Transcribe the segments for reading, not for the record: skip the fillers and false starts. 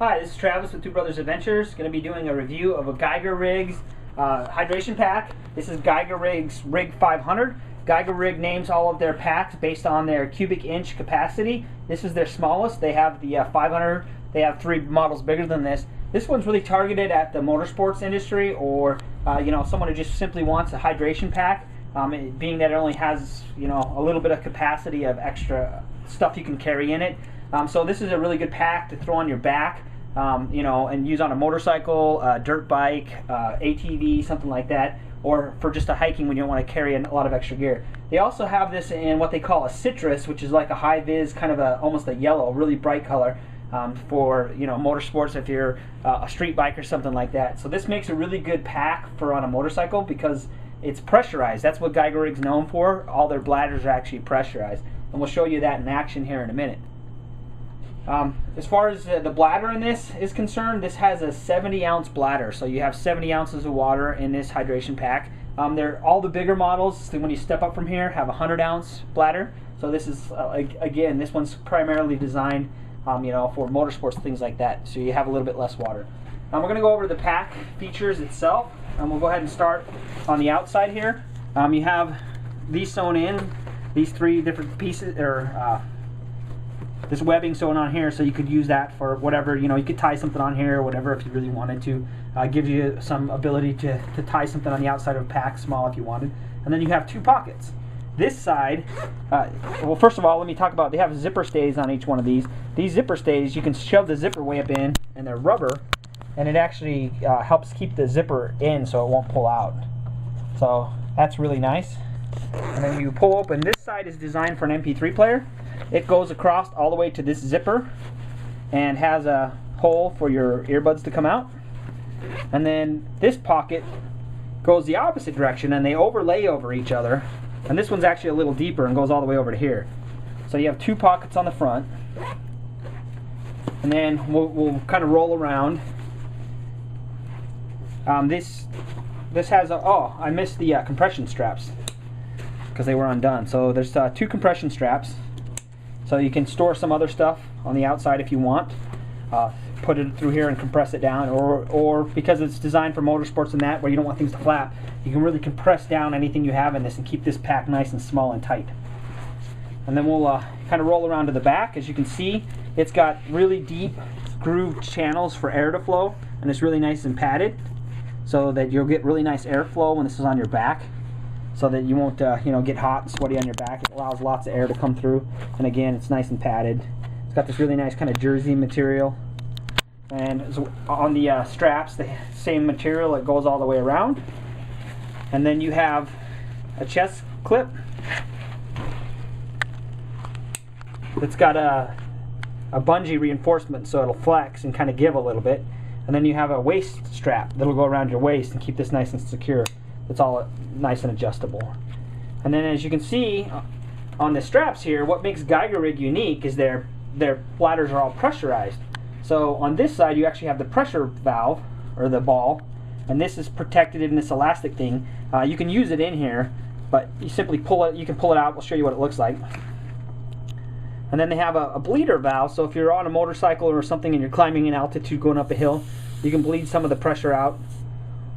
Hi, this is Travis with Two Brothers Adventures. Going to be doing a review of a Geigerrig hydration pack. This is Geigerrig's Rig 500. Geigerrig names all of their packs based on their cubic inch capacity. This is their smallest. They have the 500. They have 3 models bigger than this. This one's really targeted at the motorsports industry, or someone who just simply wants a hydration pack. Being that it only has a little bit of capacity of extra stuff you can carry in it. So this is a really good pack to throw on your back, and use on a motorcycle, dirt bike, ATV, something like that, or for just a hiking when you don't want to carry a lot of extra gear. They also have this in what they call a citrus, which is like a high-vis, kind of almost a yellow, really bright color, for motorsports, if you're a street bike or something like that. So this makes a really good pack for on a motorcycle because it's pressurized. That's what Geigerrig's known for. All their bladders are actually pressurized, and we'll show you that in action here in a minute. As far as the bladder in this is concerned, this has a 70-ounce bladder, so you have 70 ounces of water in this hydration pack. All the bigger models, when you step up from here, have a 100-ounce bladder. So this is again, this one's primarily designed for motorsports, things like that, so you have a little bit less water. We're going to go over the pack features itself, and we'll go ahead and start on the outside here. You have these sewn in, these 3 different pieces, or this webbing sewn on here, so you could use that for whatever, you could tie something on here or whatever if you really wanted to. Gives you some ability to tie something on the outside of a pack, small if you wanted. And then you have 2 pockets. This side, well, first of all, let me talk about, they have zipper stays on each one of these. These zipper stays, you can shove the zipper way up in, and they're rubber, and it actually helps keep the zipper in so it won't pull out. So that's really nice. And then you pull open, this side is designed for an MP3 player. It goes across all the way to this zipper and has a hole for your earbuds to come out. And then this pocket goes the opposite direction, and they overlay over each other. And this one's actually a little deeper and goes all the way over to here. So you have 2 pockets on the front. And then we'll kind of roll around. This has I missed the compression straps because they were undone. So there's 2 compression straps. So you can store some other stuff on the outside if you want. Put it through here and compress it down, or because it's designed for motorsports and that, where you don't want things to flap, you can really compress down anything you have in this and keep this pack nice and small and tight. And then we'll kind of roll around to the back. As you can see, it's got really deep grooved channels for air to flow, and it's really nice and padded, so that you'll get really nice airflow when this is on your back, so that you won't get hot and sweaty on your back. It allows lots of air to come through, and again, it's nice and padded. It's got this really nice kind of jersey material, and on the straps, the same material that goes all the way around. And then you have a chest clip that's got a bungee reinforcement, so it'll flex and kind of give a little bit. And then you have a waist strap that'll go around your waist and keep this nice and secure. It's all nice and adjustable. And then, as you can see on the straps here, what makes Geigerrig unique is their bladders are all pressurized. So on this side, you actually have the pressure valve, or the ball, and this is protected in this elastic thing. You can use it in here, but you simply pull it. You can pull it out. We'll show you what it looks like. And then they have a bleeder valve, so if you're on a motorcycle or something and you're climbing in altitude going up a hill, you can bleed some of the pressure out.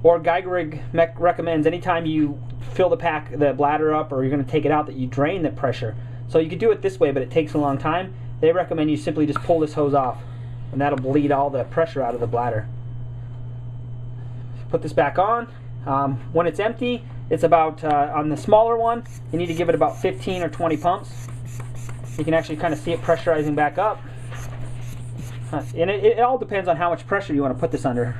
Or Geigerrig recommends anytime you fill the bladder up, or you're going to take it out, that you drain the pressure. So you could do it this way, but it takes a long time. They recommend you simply just pull this hose off, and that'll bleed all the pressure out of the bladder. Put this back on. When it's empty, it's about, on the smaller one, you need to give it about 15 or 20 pumps. You can actually kind of see it pressurizing back up. And it all depends on how much pressure you want to put this under.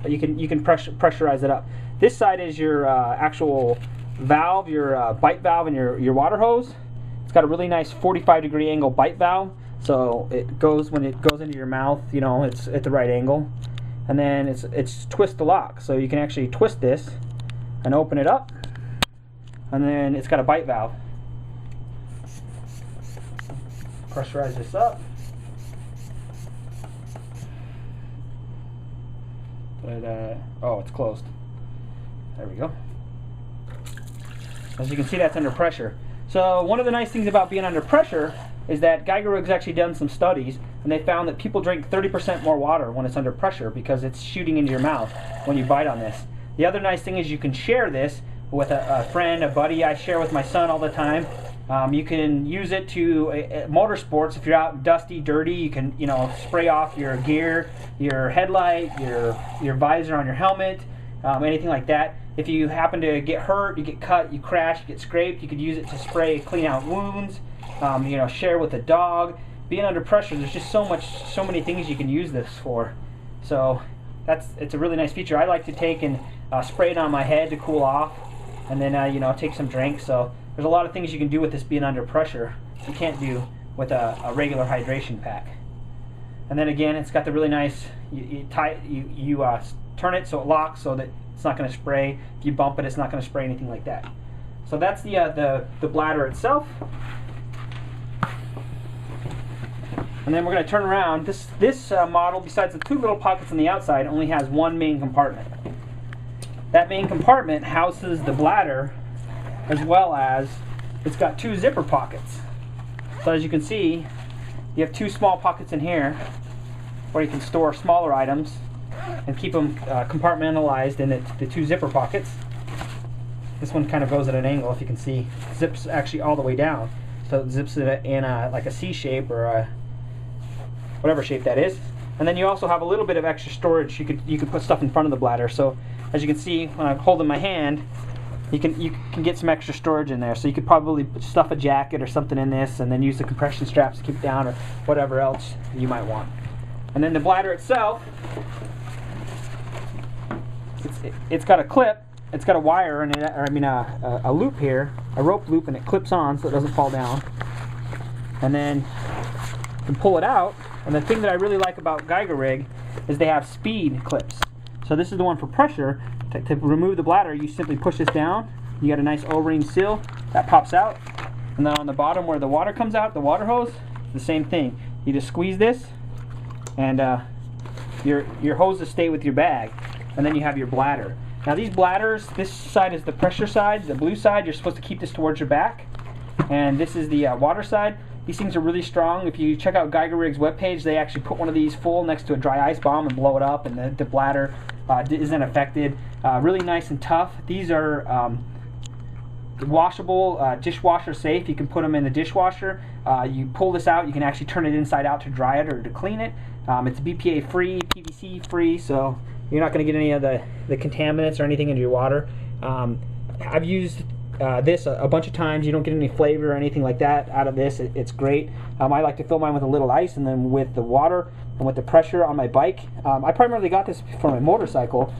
But you can pressurize it up. This side is your actual valve, your bite valve, and your water hose. It's got a really nice 45-degree angle bite valve, so when it goes into your mouth, it's at the right angle. And then it's twist to lock, so you can actually twist this and open it up. And then it's got a bite valve. Pressurize this up. Oh, it's closed. There we go. As you can see, that's under pressure. So one of the nice things about being under pressure is that Geigerrig's actually done some studies, and they found that people drink 30% more water when it's under pressure because it's shooting into your mouth when you bite on this. The other nice thing is you can share this with a friend, a buddy. I share with my son all the time. You can use it to motorsports. If you're out dusty, dirty, you can spray off your gear, your headlight, your visor on your helmet, anything like that. If you happen to get hurt, you get cut, you crash, you get scraped, you could use it to spray, clean out wounds. Share with a dog. Being under pressure, there's just so many things you can use this for. So it's a really nice feature. I like to take and spray it on my head to cool off, and then take some drinks. So there's a lot of things you can do with this being under pressure you can't do with a regular hydration pack. And then again, it's got the really nice, you turn it so it locks so that it's not going to spray. If you bump it, it's not going to spray anything like that. So that's the bladder itself. And then we're going to turn around. This model, besides the two little pockets on the outside, only has one main compartment. That main compartment houses the bladder, as well as it's got two zipper pockets. So as you can see, you have two small pockets in here where you can store smaller items and keep them compartmentalized in the two zipper pockets. This one kind of goes at an angle, if you can see. Zips actually all the way down, so it zips it in like a C shape or a whatever shape that is. And then you also have a little bit of extra storage. You could put stuff in front of the bladder. So as you can see, when I'm holding my hand, you can get some extra storage in there. So you could probably stuff a jacket or something in this, and then use the compression straps to keep it down, or whatever else you might want. And then the bladder itself, it's got a clip. It's got a wire in it, or a loop here, a rope loop, and it clips on so it doesn't fall down. And then you can pull it out. And the thing that I really like about Geigerrig is they have speed clips. So this is the one for pressure. To remove the bladder, you simply push this down. You got a nice O-ring seal that pops out. And then on the bottom where the water comes out, the water hose, the same thing. You just squeeze this, and your hoses stay with your bag. And then you have your bladder. Now these bladders, this side is the pressure side. The blue side, you're supposed to keep this towards your back. And this is the water side. These things are really strong. If you check out Geigerrig's webpage, they actually put one of these full next to a dry ice bomb and blow it up, and the bladder isn't affected. Really nice and tough. These are washable, dishwasher safe. You can put them in the dishwasher. You pull this out, you can actually turn it inside out to dry it or to clean it. It's BPA free, PVC free, so you're not going to get any of the contaminants or anything into your water. I've used this a bunch of times. You don't get any flavor or anything like that out of this. It's great. I like to fill mine with a little ice, and then with the water and with the pressure on my bike. I primarily got this for my motorcycle,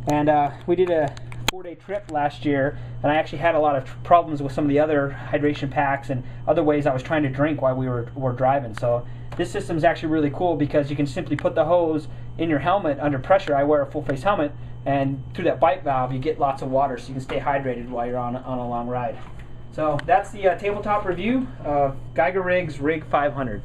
and we did a 4-day trip last year, and I actually had a lot of problems with some of the other hydration packs and other ways I was trying to drink while we were driving. So this system is actually really cool because you can simply put the hose in your helmet under pressure. I wear a full face helmet, and through that bite valve you get lots of water, so you can stay hydrated while you're on a long ride. So that's the tabletop review of Geigerrig's Rig 500.